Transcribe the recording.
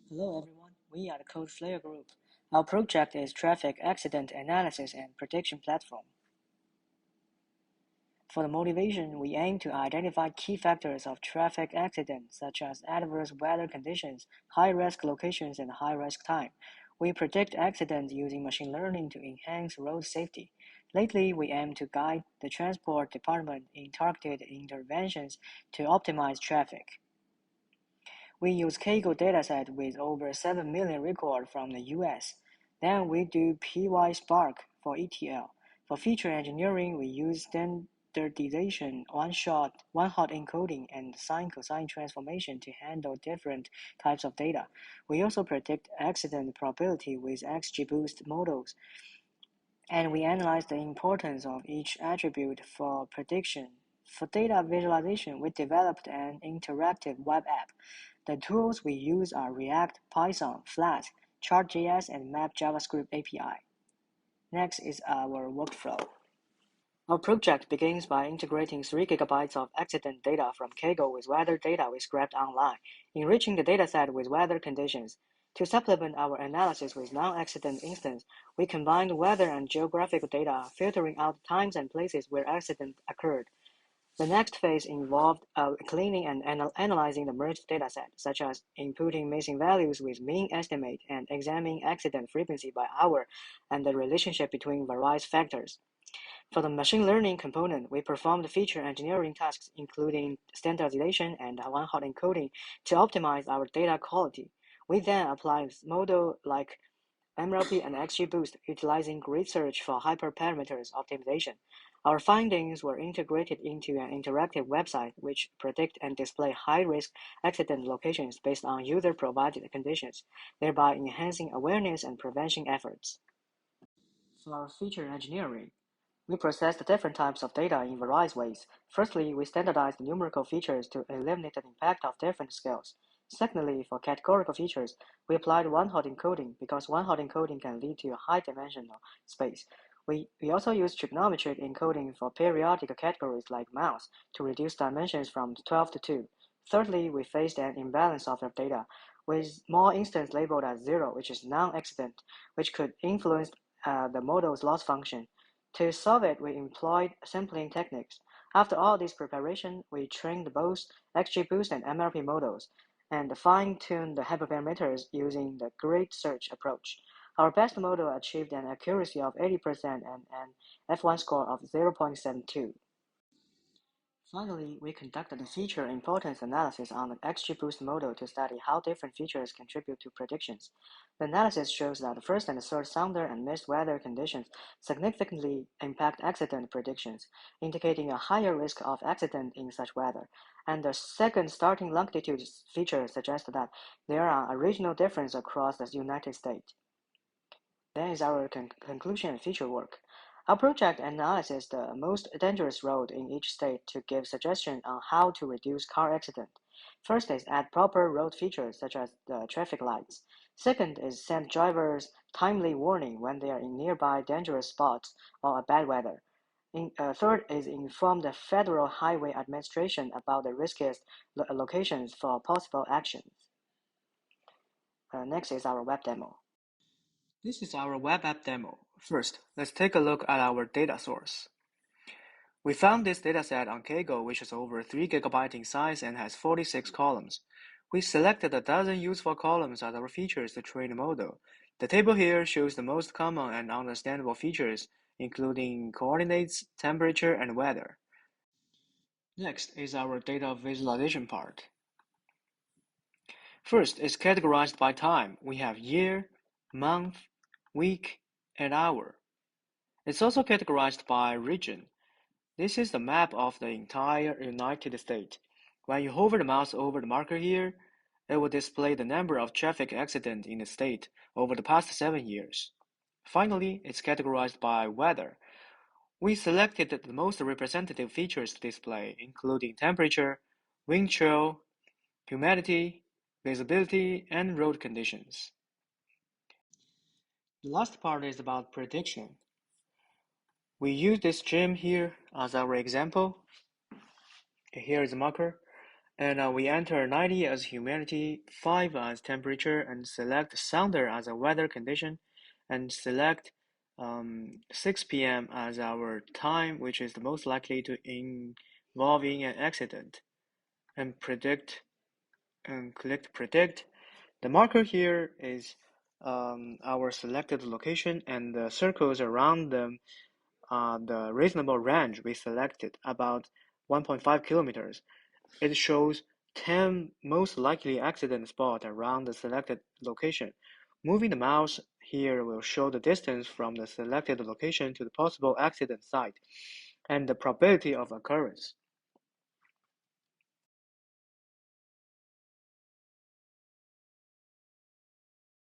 Hello everyone, we are the CodeSlayer group. Our project is Traffic Accident Analysis and Prediction Platform. For the motivation, we aim to identify key factors of traffic accidents such as adverse weather conditions, high-risk locations, and high-risk time. We predict accidents using machine learning to enhance road safety. Lately, we aim to guide the transport department in targeted interventions to optimize traffic. We use Kaggle dataset with over 7 million records from the US. Then we do PySpark for ETL. For feature engineering, we use standardization, one-hot encoding, and sine-cosine transformation to handle different types of data. We also predict accident probability with XGBoost models, and we analyze the importance of each attribute for prediction. For data visualization, we developed an interactive web app. The tools we use are React, Python, Flask, Chart.js, and Map JavaScript API. Next is our workflow. Our project begins by integrating 3 GB of accident data from Kaggle with weather data we scraped online, enriching the dataset with weather conditions. To supplement our analysis with non-accident instance, we combined weather and geographic data, filtering out times and places where accident occurred. The next phase involved cleaning and analyzing the merged dataset, such as inputting missing values with mean estimate and examining accident frequency by hour and the relationship between various factors. For the machine learning component, we performed feature engineering tasks including standardization and one-hot encoding to optimize our data quality. We then applied models like MLP and XGBoost, utilizing grid search for hyperparameters optimization. Our findings were integrated into an interactive website which predict and display high-risk accident locations based on user-provided conditions, thereby enhancing awareness and prevention efforts. For our feature engineering, we processed different types of data in various ways. Firstly, we standardized numerical features to eliminate the impact of different scales. Secondly, for categorical features, we applied one-hot encoding because one-hot encoding can lead to a high-dimensional space. We also used trigonometric encoding for periodic categories like mouse to reduce dimensions from 12 to 2. Thirdly, we faced an imbalance of the data, with more instances labeled as 0, which is non-accident, which could influence the model's loss function. To solve it, we employed sampling techniques. After all this preparation, we trained both XGBoost and MLP models, and fine-tuned the hyperparameters using the grid search approach. Our best model achieved an accuracy of 80% and an F1 score of 0.72. Finally, we conducted a feature importance analysis on the XGBoost model to study how different features contribute to predictions. The analysis shows that the first and third sounder and missed weather conditions significantly impact accident predictions, indicating a higher risk of accident in such weather. And the second starting longitude feature suggests that there are a regional difference across the United States. Then is our conclusion and feature work. Our project analyzes the most dangerous road in each state to give suggestions on how to reduce car accident. First is add proper road features such as the traffic lights. Second is send drivers timely warning when they are in nearby dangerous spots or bad weather. Third is inform the Federal Highway Administration about the riskiest locations for possible actions. Next is our web demo. This is our web app demo. First, let's take a look at our data source. We found this dataset on Kaggle, which is over 3 GB in size and has 46 columns. We selected a dozen useful columns as our features to train the model. The table here shows the most common and understandable features, including coordinates, temperature, and weather. Next is our data visualization part. First is categorized by time. We have year, month, week, and hour. It's also categorized by region. This is the map of the entire United States. When you hover the mouse over the marker here, it will display the number of traffic accidents in the state over the past 7 years. Finally, it's categorized by weather. We selected the most representative features to display, including temperature, wind chill, humidity, visibility, and road conditions. The last part is about prediction. We use this gem here as our example. Here is the marker. And we enter 90 as humidity, 5 as temperature, and select sounder as a weather condition, and select 6 p.m. as our time, which is the most likely to involving an accident, and predict and click predict. The marker here is our selected location, and the circles around them are the reasonable range we selected, about 1.5 kilometers. It shows 10 most likely accident spots around the selected location. Moving the mouse here will show the distance from the selected location to the possible accident site and the probability of occurrence.